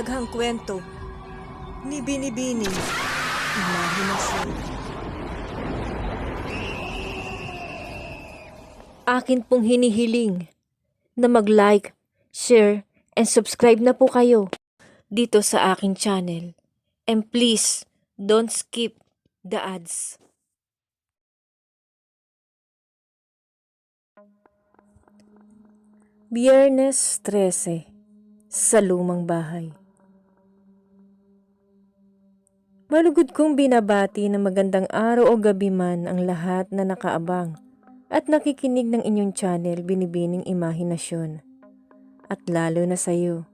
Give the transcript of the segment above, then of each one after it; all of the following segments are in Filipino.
Daghang kwento ni Binibining Imahinasyon. Akin pong hinihiling na mag-like, share, and subscribe na po kayo dito sa aking channel. And please, don't skip the ads. Biyernes 13 sa lumang bahay. Malugod kong binabati ng magandang araw o gabi man ang lahat na nakaabang at nakikinig ng inyong channel Binibining Imahinasyon. At lalo na sa iyo.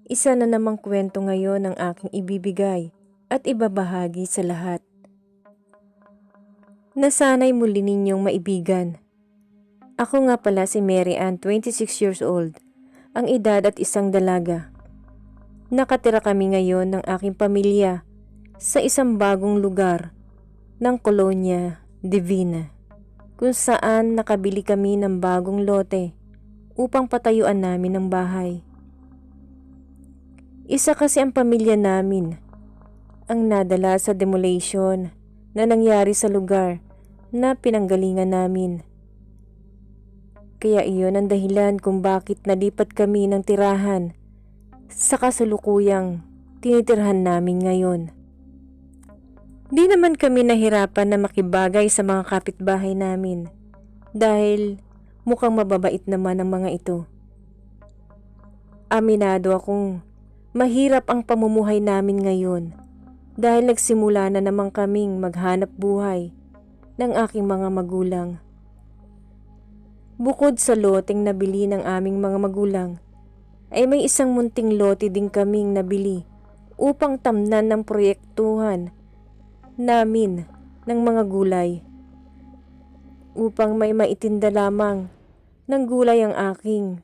Isa na namang kwento ngayon ang aking ibibigay at ibabahagi sa lahat. Nasanay muli ninyong maibigan. Ako nga pala si Mary Ann, 26 years old, ang edad at isang dalaga. Nakatira kami ngayon ng aking pamilya sa isang bagong lugar ng Colonia Divina, kung saan nakabili kami ng bagong lote upang patayuan namin ng bahay. Isa kasi ang pamilya namin ang nadala sa demolition na nangyari sa lugar na pinanggalingan namin. Kaya iyon ang dahilan kung bakit nalipat kami ng tirahan sa kasalukuyang tinitirhan namin ngayon. Di naman kami nahirapan na makibagay sa mga kapitbahay namin dahil mukhang mababait naman ang mga ito. Aminado akong mahirap ang pamumuhay namin ngayon dahil nagsimula na naman kaming maghanap buhay ng aking mga magulang. Bukod sa loteng nabili ng aming mga magulang, ay may isang munting lote din kaming nabili upang tamnan ng proyektuhan namin ng mga gulay. Upang may maitinda lamang ng gulay ang aking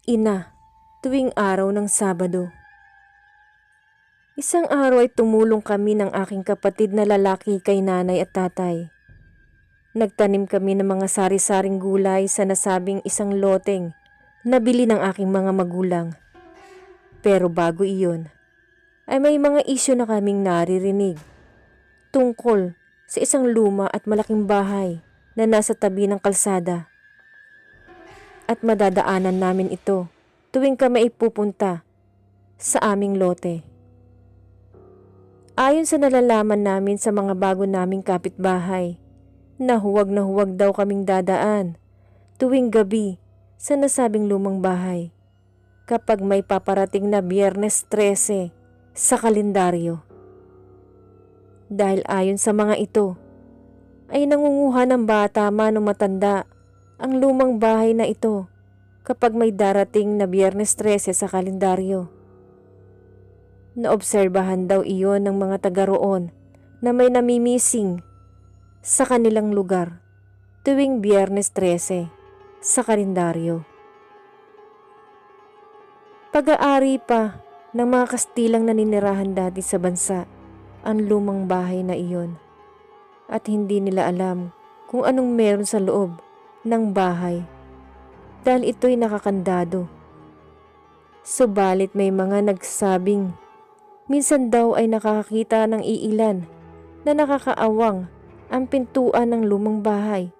ina tuwing araw ng Sabado. Isang araw ay tumulong kami ng aking kapatid na lalaki kay nanay at tatay. Nagtanim kami ng mga sari-saring gulay sa nasabing isang loteng nabili ng aking mga magulang. Pero bago iyon, ay may mga isyu na kaming naririnig tungkol sa isang luma at malaking bahay na nasa tabi ng kalsada. At madadaanan namin ito tuwing kami ay pupunta sa aming lote. Ayon sa nalalaman namin sa mga bago naming kapitbahay, na huwag daw kaming dadaan tuwing gabi sa nasabing lumang bahay kapag may paparating na Biyernes 13 sa kalendaryo. Dahil ayon sa mga ito, ay nangunguha ng bata man o matanda ang lumang bahay na ito kapag may darating na Biyernes 13 sa kalendaryo. Naobserbahan daw iyon ng mga taga roon na may namimising sa kanilang lugar tuwing Biyernes 13 sa kalendaryo. Pag-aari pa ng mga Kastilang naninirahan dati sa bansa ang lumang bahay na iyon at hindi nila alam kung anong meron sa loob ng bahay dahil ito'y nakakandado. Subalit may mga nagsabing minsan daw ay nakakakita ng iilan na nakakaawang ang pintuan ng lumang bahay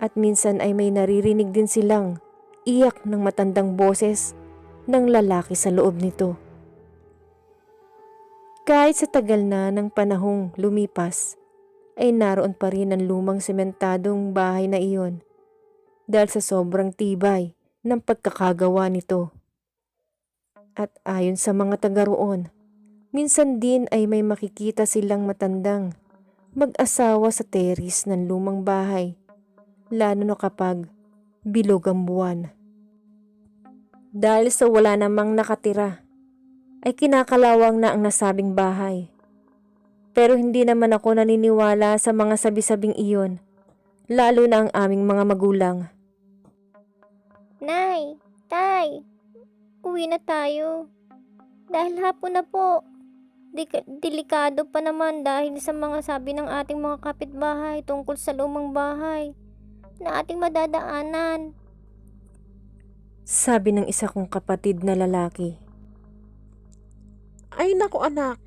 at minsan ay may naririnig din silang iyak ng matandang boses ng lalaki sa loob nito. Kahit sa tagal na ng panahong lumipas, ay naroon pa rin ang lumang sementadong bahay na iyon dahil sa sobrang tibay ng pagkakagawa nito. At ayon sa mga taga roon, minsan din ay may makikita silang matandang mag-asawa sa teris ng lumang bahay, lalo na kapag bilog ang buwan. Dahil sa wala namang nakatira, ay kinakalawang na ang nasabing bahay. Pero hindi naman ako naniniwala sa mga sabi-sabing iyon, lalo na ang aming mga magulang. Nay, Tay, uwi na tayo. Dahil hapon na po. Delikado pa naman dahil sa mga sabi ng ating mga kapitbahay tungkol sa lumang bahay na ating madadaanan. Sabi ng isa kong kapatid na lalaki. Ay naku anak,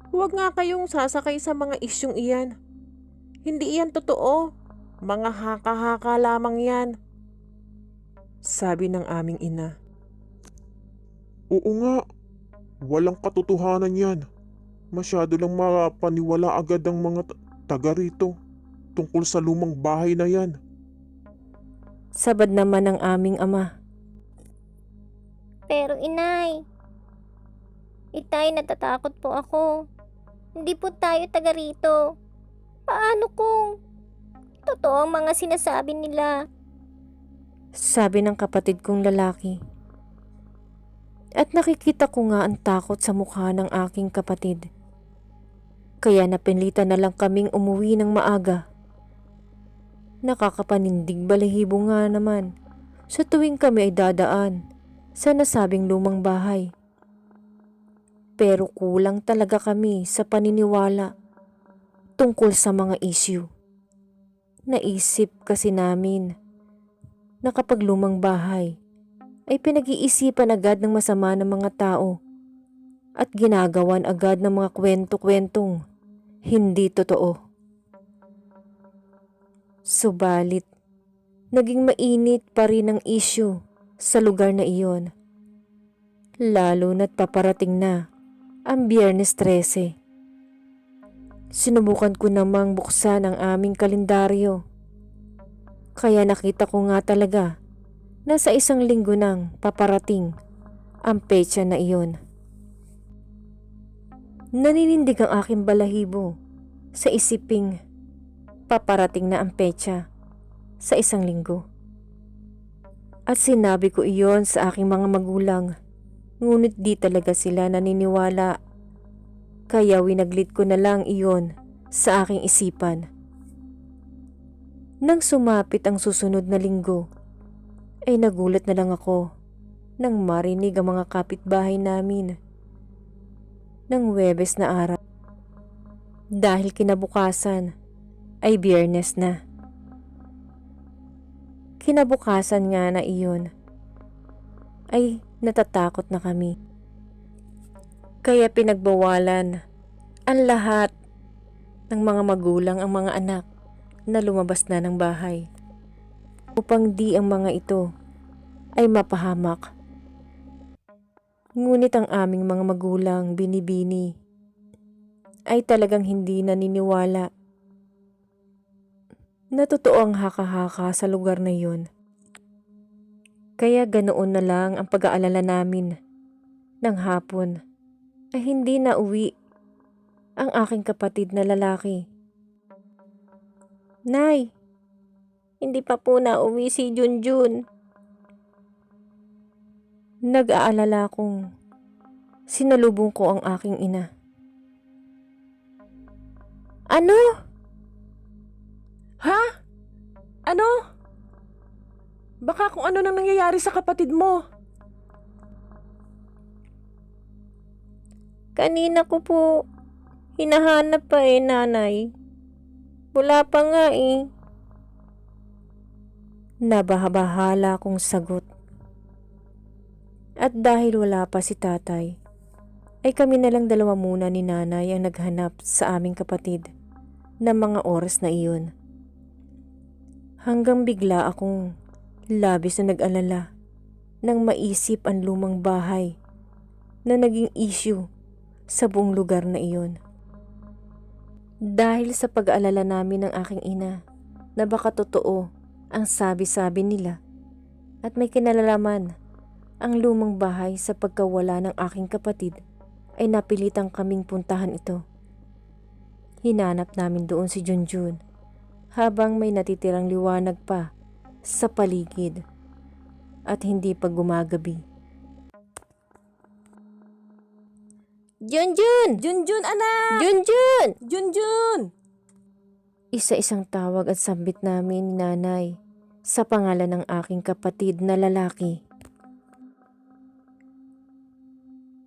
huwag nga kayong sasakay sa mga isyong iyan. Hindi iyan totoo. Mga haka-haka lamang yan. Sabi ng aming ina. Oo nga, walang katotohanan yan. Masyado lang mapaniwala agad ang mga taga rito tungkol sa lumang bahay na yan. Sabad naman ng aming ama. Pero inay, natatakot po ako. Hindi po tayo taga rito. Paano kung totoo ang mga sinasabi nila? Sabi ng kapatid kong lalaki. At nakikita ko nga ang takot sa mukha ng aking kapatid. Kaya napilitan na lang kaming umuwi ng maaga. Nakakapanindig balahibo nga naman sa tuwing kami ay dadaan sa nasabing lumang bahay. Pero kulang talaga kami sa paniniwala tungkol sa mga issue. Naisip kasi namin na kapag lumang bahay ay pinag-iisipan agad ng masama ng mga tao at ginagawan agad ng mga kwento-kwentong hindi totoo. Subalit, naging mainit pa rin ang issue sa lugar na iyon. Lalo na't paparating na ang Biyernes 13. Sinubukan ko namang buksan ang aming kalendaryo. Kaya nakita ko nga talaga na sa isang linggo nang paparating ang petsa na iyon. Naninindig ang aking balahibo sa isiping paparating na ang petsa sa isang linggo. At sinabi ko iyon sa aking mga magulang, ngunit di talaga sila naniniwala. Kaya winaglit ko na lang iyon sa aking isipan. Nang sumapit ang susunod na linggo, ay nagulat na lang ako nang marinig ang mga kapitbahay namin ng Huwebes na araw. Dahil kinabukasan ay Biyernes na. Kinabukasan nga na iyon ay natatakot na kami. Kaya pinagbawalan ang lahat ng mga magulang ang mga anak na lumabas na ng bahay upang di ang mga ito ay mapahamak. Ngunit ang aming mga magulang binibini ay talagang hindi naniniwala na totoo ang haka-haka sa lugar na yun. Kaya ganoon na lang ang pag-aalala namin ng hapon ay hindi na uwi ang aking kapatid na lalaki. Nay, hindi pa po na uwi si Junjun. Nag-aalala kong sinalubong ko ang aking ina. Ano? Ha? Ano? Baka kung ano nang nangyayari sa kapatid mo. Kanina ko po hinahanap pa nanay. Wala pa nga Nabahabahala kong sagot. At dahil wala pa si tatay, ay kami na lang dalawa muna ni nanay ang naghanap sa aming kapatid na mga oras na iyon. Hanggang bigla akong labis na nag-alala nang maisip ang lumang bahay na naging issue sa buong lugar na iyon. Dahil sa pag-aalala namin ng aking ina na baka totoo ang sabi-sabi nila at may kinalalaman ang lumang bahay sa pagkawala ng aking kapatid, ay napilitang kaming puntahan ito. Hinanap namin doon si Junjun habang may natitirang liwanag pa sa paligid at hindi pa gumagabi. Junjun! Junjun anak! Junjun! Junjun! Isa-isang tawag at sambit namin ni nanay sa pangalan ng aking kapatid na lalaki.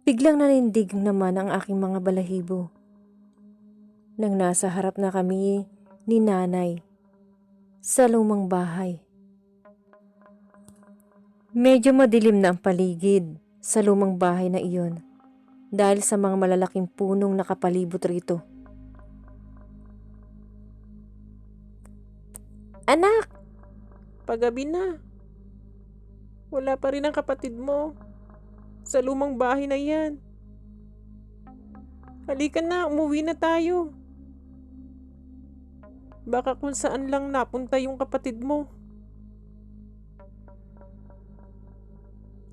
Biglang nanindig naman ang aking mga balahibo nang nasa harap na kami ni nanay sa lumang bahay. Medyo madilim na ang paligid sa lumang bahay na iyon. dahil sa mga malalaking punong nakapalibot rito. Anak! Pagabi na. Wala pa rin ang kapatid mo sa lumang bahay na yan. Halika na, umuwi na tayo. Baka kung saan lang napunta yung kapatid mo.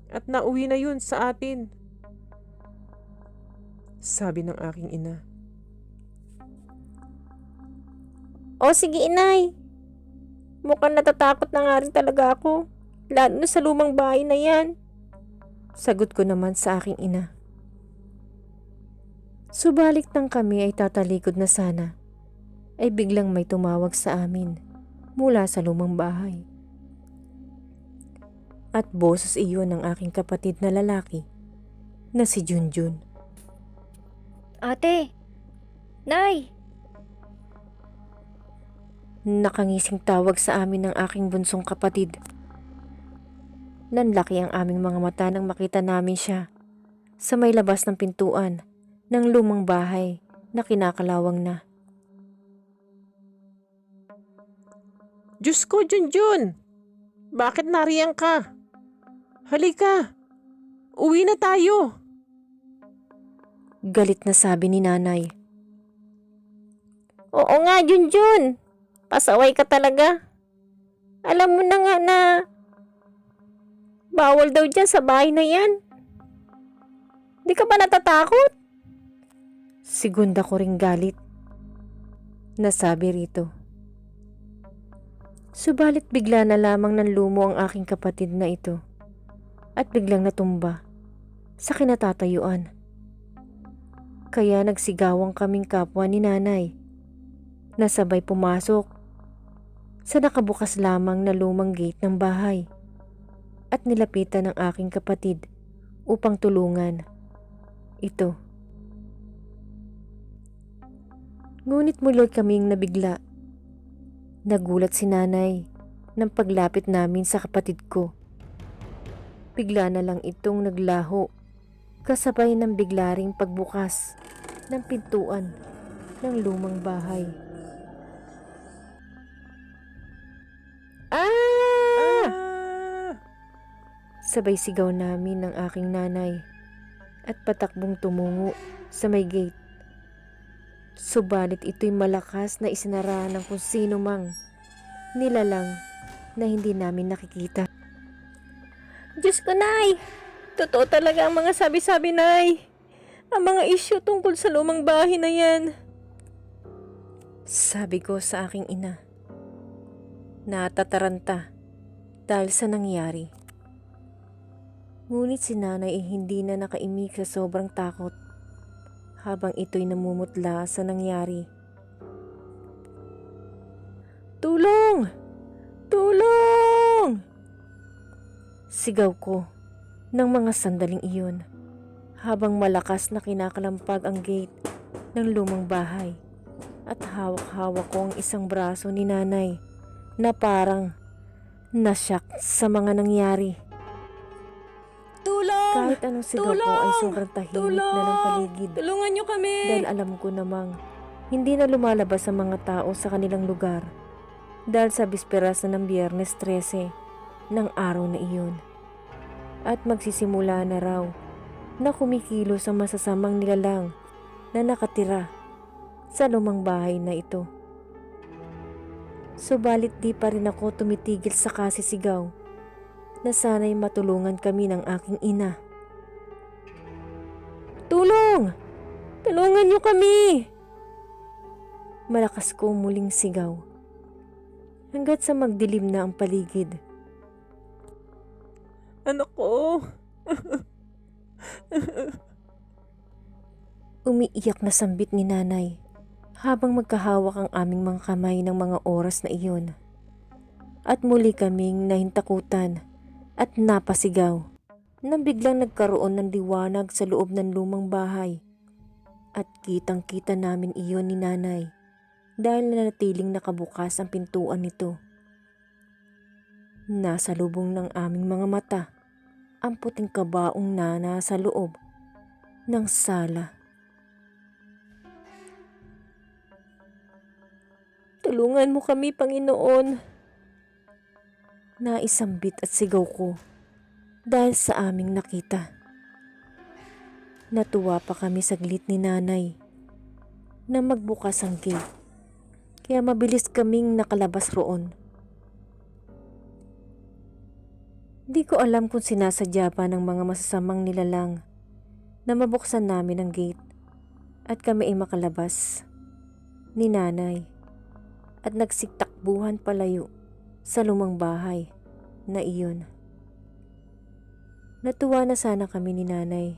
At nauwi na yun sa atin. Sabi ng aking ina. O sige, inay. Mukhang natatakot na nga rin talaga ako. Lalo na sa lumang bahay na yan. Sagot ko naman sa aking ina. Subalit nang kami ay tatalikod na sana, ay biglang may tumawag sa amin mula sa lumang bahay. At boses iyon ng aking kapatid na lalaki na si Junjun. Ate! Nay! Nakangising tawag sa amin ng aking bunsong kapatid. Nanlaki ang aming mga mata nang makita namin siya sa may labas ng pintuan ng lumang bahay na kinakalawang na. Diyos ko, Junjun! Bakit nariyan ka? Halika! Uwi na tayo! Galit na sabi ni nanay. Oo nga, Junjun. Pasaway ka talaga. Alam mo na nga na bawal daw dyan sa bahay na yan. Di ka ba natatakot? Segunda ko ring galit. Nasabi rito. Subalit bigla na lamang nanlumo ang aking kapatid na ito at biglang natumba sa kinatatayuan. Kaya nagsigawang kaming kapwa ni nanay na sabay pumasok sa nakabukas lamang na lumang gate ng bahay at nilapitan ng aking kapatid upang tulungan ito. Ngunit muloy kaming nabigla. Nagulat si nanay ng paglapit namin sa kapatid ko. Bigla na lang itong naglaho kasabay ng bigla ring pagbukas ng pintuan ng lumang bahay. Sabay sigaw namin ng aking nanay at patakbong tumungo sa may gate. Subalit ito'y malakas na isinara ng kung sino mang nilalang na hindi namin nakikita. Diyos ko, Nay! Totoo talaga ang mga sabi-sabi, Nay. Ang mga isyu tungkol sa lumang bahay na yan. Sabi ko sa aking ina. Natataranta dahil sa nangyari. Ngunit si nanay ay hindi na nakaimik sa sobrang takot habang ito'y namumutla sa nangyari. Tulong! Tulong! Sigaw ko ng mga sandaling iyon habang malakas na kinakalampag ang gate ng lumang bahay at hawak-hawak ko ang isang braso ni nanay na parang nasyak sa mga nangyari. Tulong! Kahit anong sigaw ko ay sobrang tahimik na ng paligid. Tulungan niyo kami! Dahil alam ko namang hindi na lumalabas ang mga tao sa kanilang lugar dahil sa bisperas na ng Biyernes 13 ng araw na iyon. At magsisimula na raw na kumikilos ang masasamang nilalang na nakatira sa lumang bahay na ito. Subalit di pa rin ako tumitigil sa kasisigaw na sana'y matulungan kami ng aking ina. Tulong! Tulungan niyo kami! Malakas ko muling sigaw hanggat sa magdilim na ang paligid. Anak ko! Umiiyak na sambit ni nanay habang magkahawak ang aming mga kamay ng mga oras na iyon. At muli kaming nahintakutan at napasigaw nang biglang nagkaroon ng liwanag sa loob ng lumang bahay. At kitang-kita namin iyon ni nanay dahil nanatiling nakabukas ang pintuan nito. Nasa lubong ng aming mga mata ang puting kabaong na nasa loob ng sala. Tulungan mo kami, Panginoon. Naisambit at sigaw ko dahil sa aming nakita. Natuwa pa kami saglit ni nanay na magbukas ang gate, kaya mabilis kaming nakalabas roon. Di ko alam kung sinasadya pa ng mga masasamang nilalang na mabuksan namin ang gate at kami ay makalabas ni nanay at nagsiktakbuhan palayo sa lumang bahay na iyon. Natuwa na sana kami ni nanay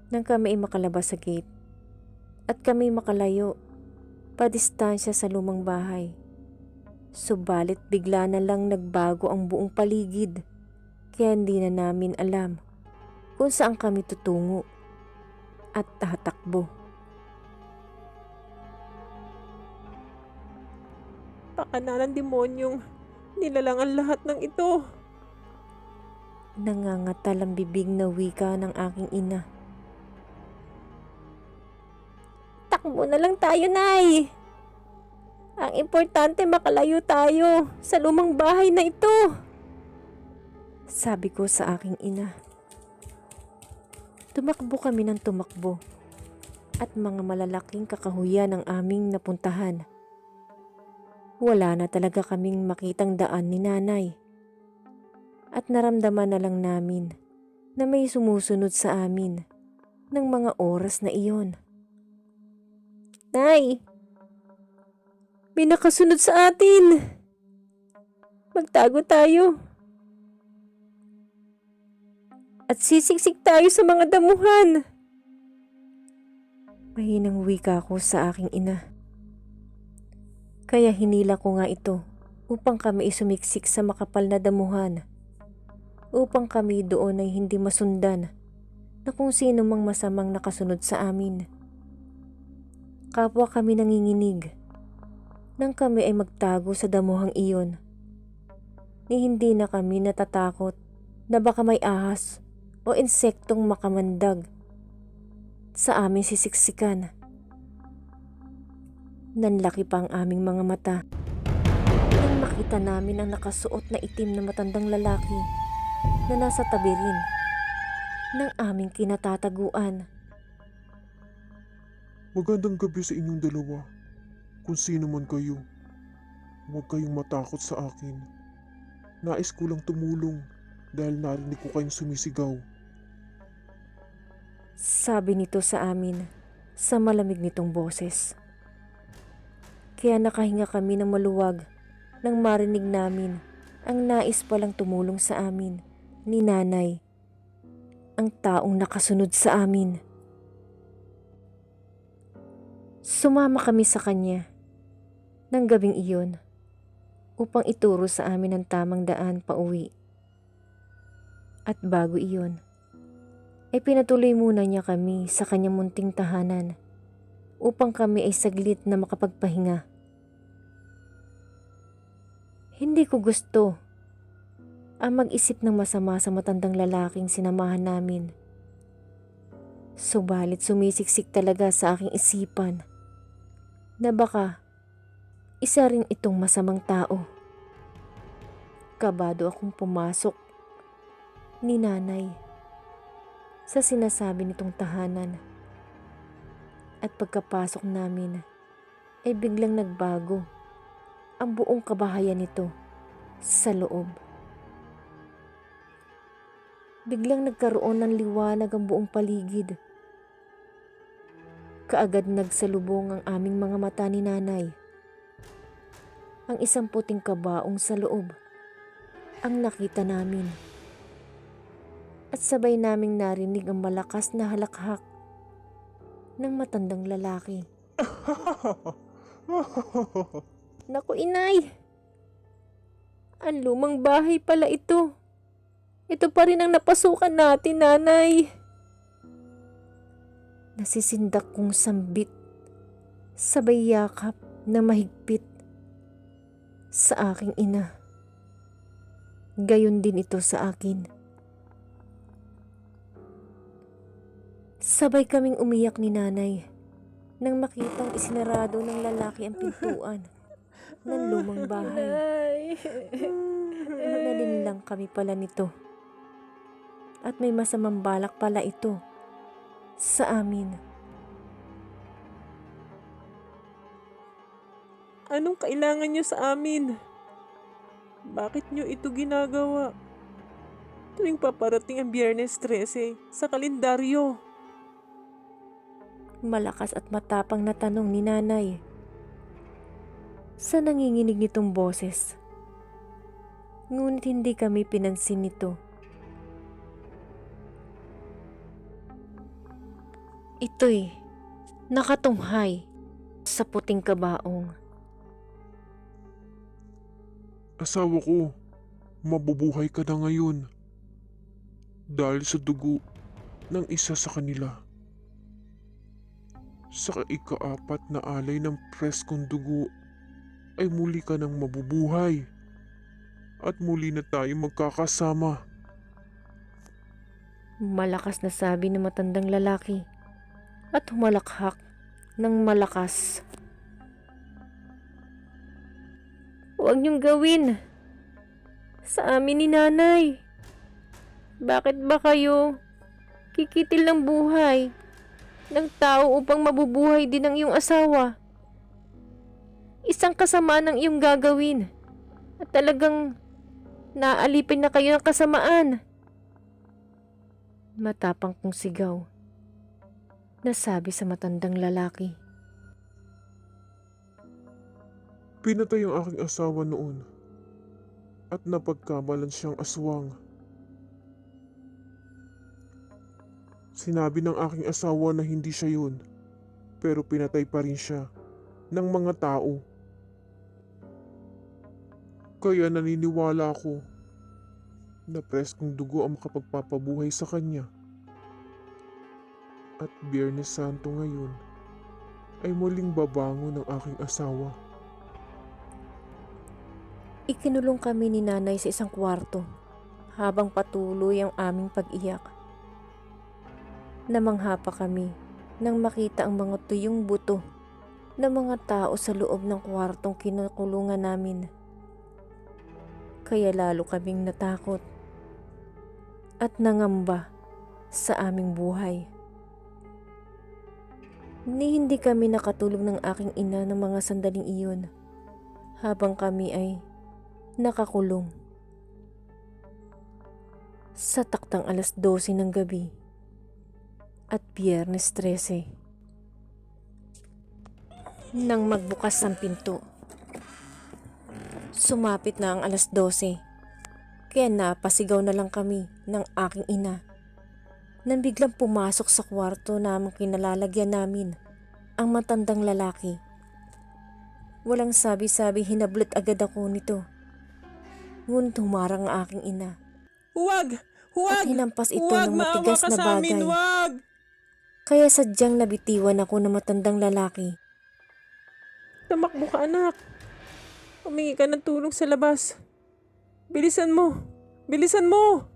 nang kami ay makalabas sa gate at kami makalayo padistansya sa lumang bahay. Subalit bigla na lang nagbago ang buong paligid, kaya hindi na namin alam kung saan kami tutungo at tatakbo. Pakana ng demonyong nilalang ang lahat ng ito. Nangangatal ang bibig na wika ng aking ina. Takbo na lang tayo, Nay. Ang importante makalayo tayo sa lumang bahay na ito. Sabi ko sa aking ina. Tumakbo kami ng tumakbo at mga malalaking kakahuyan ang aming napuntahan. Wala na talaga kaming makitang daan ni nanay. At naramdaman na lang namin na may sumusunod sa amin ng mga oras na iyon. Nay, may nakasunod sa atin. Magtago tayo. At sisiksik tayo sa mga damuhan. Mahinang wika ko sa aking ina. Kaya hinila ko nga ito upang kami isumiksik sa makapal na damuhan. Upang kami doon ay hindi masundan na kung sino mang masamang nakasunod sa amin. Kapwa kami nanginginig nang kami ay magtago sa damuhang iyon. Ni hindi na kami natatakot na baka may ahas o insektong makamandag sa aming sisiksikan. Nanlaki pa ang aming mga mata nang makita namin ang nakasuot na itim na matandang lalaki na nasa tabi rin ng aming kinatataguan. Magandang gabi sa inyong dalawa. Kung sino man kayo, huwag kayong matakot sa akin. Nais ko lang tumulong dahil narinig ko kayong sumisigaw. Sabi nito sa amin sa malamig nitong boses. Kaya nakahinga kami ng maluwag nang marinig namin ang nais palang tumulong sa amin ni nanay, ang taong nakasunod sa amin. Sumama kami sa kanya ng gabing iyon upang ituro sa amin ang tamang daan pauwi. At bago iyon, ay pinatuloy muna niya kami sa kanyang munting tahanan upang kami ay saglit na makapagpahinga. Hindi ko gusto ang mag-isip ng masama sa matandang lalaking sinamahan namin. Subalit sumisiksik talaga sa aking isipan na baka isa rin itong masamang tao. Kabado akong pumasok ni nanay sa sinasabi nitong tahanan. At pagkapasok namin ay biglang nagbago ang buong kabahayan nito sa loob. Biglang nagkaroon ng liwanag ang buong paligid. Kaagad nagsalubong ang aming mga mata ni nanay. Ang isang puting kabaong sa loob ang nakita namin. At sabay naming narinig ang malakas na halakhak ng matandang lalaki. Naku, inay. Ang lumang bahay pala ito. Ito pa rin ang napasukan natin, nanay. Nasisindak kong sambit, sabay yakap na mahigpit sa aking ina. Gayon din ito sa akin. Sabay kaming umiyak ni nanay nang makitang isinarado ng lalaki ang pintuan ng lumang bahay. Nalinlang kami pala nito. At may masamang balak pala ito sa amin. Anong kailangan niyo sa amin? Bakit niyo ito ginagawa? Tuwing paparating ang Biyernes 13 sa kalendaryo. Malakas at matapang na tanong ni nanay. Sa nanginginig nitong boses. Ngunit hindi kami pinansin nito. Ito'y nakatunghay sa puting kabaong. Asawa ko, mabubuhay ka na ngayon. Dahil sa dugo ng isa sa kanila. Sa ika-4 na alay ng preskong dugo ay muli ka nang mabubuhay. At muli na tayo magkakasama. Malakas na sabi ng matandang lalaki at humalakhak ng malakas. Huwag niyong gawin. Sa amin ni nanay. Bakit ba kayo kikitil ng buhay ng tao upang mabubuhay din ang iyong asawa? Isang kasamaan ang iyong gagawin at talagang naalipin na kayo ng kasamaan. Matapang kong sigaw. Nasabi sa matandang lalaki. Pinatay ang aking asawa noon at napagkamalan siyang aswang. Sinabi ng aking asawa na hindi siya yun, pero pinatay pa rin siya ng mga tao. Kaya naniniwala ako na preskong dugo ang makapagpapabuhay sa kanya. At Biyernes Santo ngayon ay muling babangon ng aking asawa. Ikinulong kami ni nanay sa isang kwarto habang patuloy ang aming pag-iyak. Namangha pa kami nang makita ang mga tuyong buto ng mga tao sa loob ng kwartong kinukulungan namin. Kaya lalo kaming natakot at nangamba sa aming buhay. Ni hindi kami nakatulog ng aking ina ng mga sandaling iyon habang kami ay nakakulong. Sa taktang 12:00 ng gabi at Biyernes 13. Nang magbukas ang pinto, sumapit na ang 12:00, kaya napasigaw na lang kami ng aking ina. Nang biglang pumasok sa kwarto namang kinalalagyan namin ang matandang lalaki. Walang sabi-sabi hinablot agad ako nito. Ngunit humarang ang aking ina. Huwag! Huwag! At hinampas ito Huwag! ng Maawa matigas ka na sa amin! bagay. Huwag! Kaya sadyang nabitiwan ako ng matandang lalaki. Tamakbo ka, anak. Humingi ka ng tulong sa labas. Bilisan mo! Bilisan mo!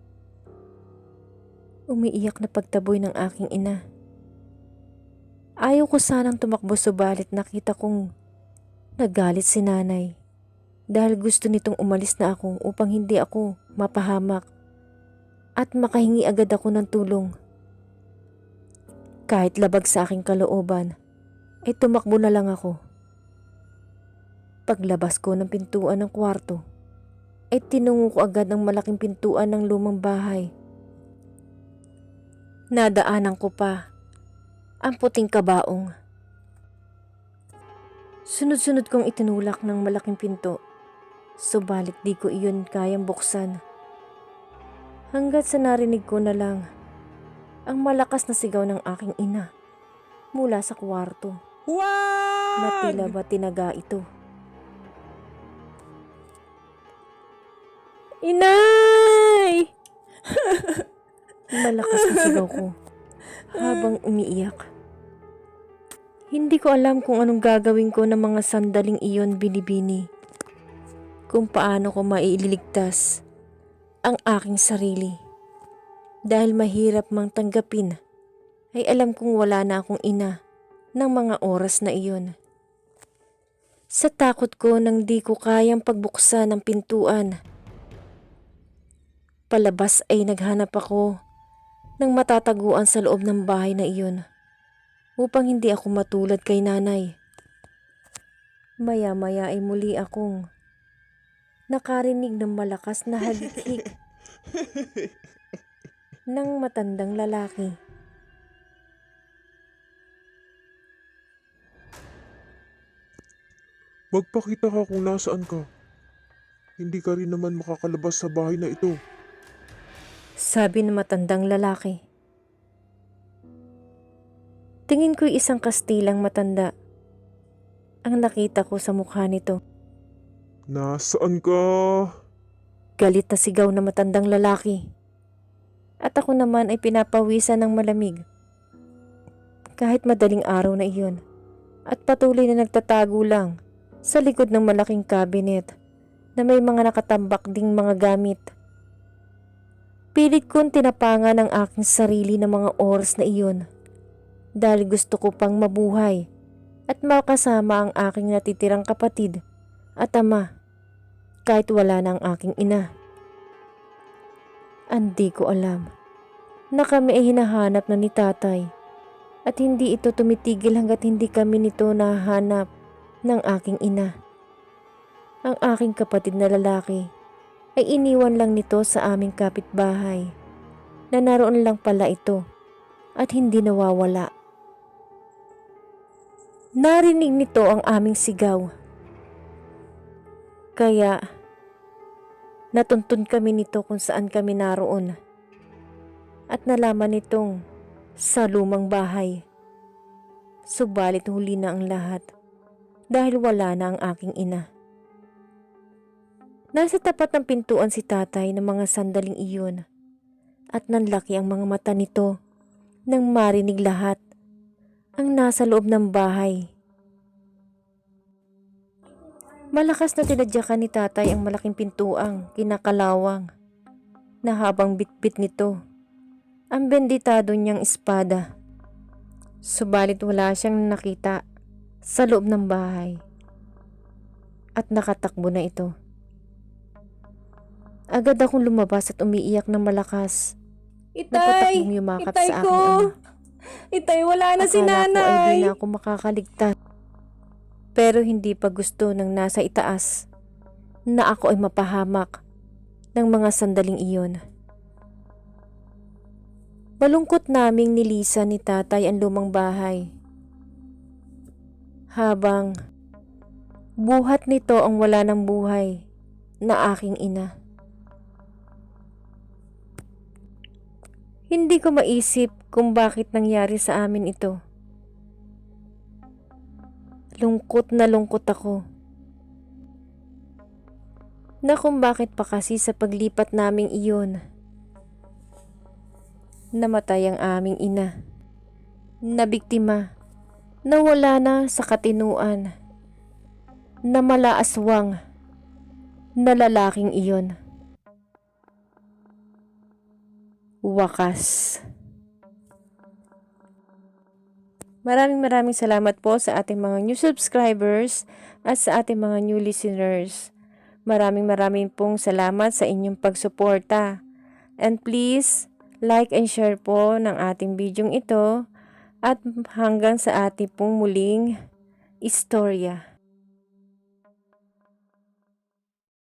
Umiiyak na pagtaboy ng aking ina. Ayaw ko sanang tumakbo subalit nakita kong nagalit si nanay. Dahil gusto nitong umalis na ako upang hindi ako mapahamak at makahingi agad ako ng tulong. Kahit labag sa aking kalooban, ay tumakbo na lang ako. Paglabas ko ng pintuan ng kwarto, ay tinungo ko agad ang malaking pintuan ng lumang bahay. Nadaanan ko pa ang puting kabaong. Sunod-sunod kong itinulak ng malaking pinto. Subalit di ko iyon kayang buksan. Hanggat sa narinig ko na lang ang malakas na sigaw ng aking ina mula sa kwarto. Huwag! Na tila ba tinaga ito. Inay! Malakas na sigaw ko habang umiiyak. Hindi ko alam kung anong gagawin ko ng mga sandaling iyon, binibini. Kung paano ko maiililigtas ang aking sarili. Dahil mahirap mang tanggapin ay alam kong wala na akong ina ng mga oras na iyon. Sa takot ko nang di ko kayang pagbuksan ng pintuan, palabas ay naghanap ako ng matataguan sa loob ng bahay na iyon upang hindi ako matulad kay nanay. Maya-maya ay muli akong nakarinig ng malakas na halikhik ng matandang lalaki. Magpakita ka kung nasaan ka. Hindi ka rin naman makakalabas sa bahay na ito. Sabi ng matandang lalaki. Tingin ko'y isang kastilang matanda ang nakita ko sa mukha nito. Nasaan ka? Galit na sigaw ng matandang lalaki. At ako naman ay pinapawisan ng malamig. Kahit madaling araw na iyon at patuloy na nagtatago lang sa likod ng malaking kabinet na may mga nakatambak ding mga gamit. Pilit kong tinapangan ang aking sarili ng mga oras na iyon dahil gusto ko pang mabuhay at makasama ang aking natitirang kapatid at ama kahit wala na ang aking ina. Hindi ko alam na kami ay hinahanap na ni tatay at hindi ito tumitigil hanggat hindi kami nito nahanap ng aking ina. Ang aking kapatid na lalaki ay iniwan lang nito sa aming kapitbahay na naroon lang pala ito at hindi nawawala. Narinig nito ang aming sigaw. Kaya natuntun kami nito kung saan kami naroon at nalaman nitong sa lumang bahay. Subalit huli na ang lahat dahil wala na ang aking ina. Nasa tapat ng pintuan si tatay ng mga sandaling iyon at nanlaki ang mga mata nito nang marinig lahat ang nasa loob ng bahay. Malakas na tinadyakan ni tatay ang malaking pintuang kinakalawang na habang bitbit nito ang benditado niyang espada. Subalit wala siyang nakita sa loob ng bahay at nakatakbo na ito. Agad akong lumabas at umiiyak ng malakas. Napatakbong yumakap Itay sa aking ko! ama. Itay, wala na si Akala ko ay di nanay! na ako makakaligtas. Pero hindi pa gusto ng nasa itaas na ako ay mapahamak ng mga sandaling iyon. Malungkot naming nilisan ni tatay ang lumang bahay. Habang buhat nito ang wala ng buhay na aking ina. Hindi ko maisip kung bakit nangyari sa amin ito. Lungkot na lungkot ako na kung bakit pa kasi sa paglipat naming iyon namatay ang aming ina na biktima na wala na sa katinuan na malaaswang na lalaking iyon. Wakas. Maraming salamat po sa ating mga new subscribers at sa ating mga new listeners. Maraming pong salamat sa inyong pagsuporta. And please, like and share po ng ating bidyong ito at hanggang sa ating pong muling istorya.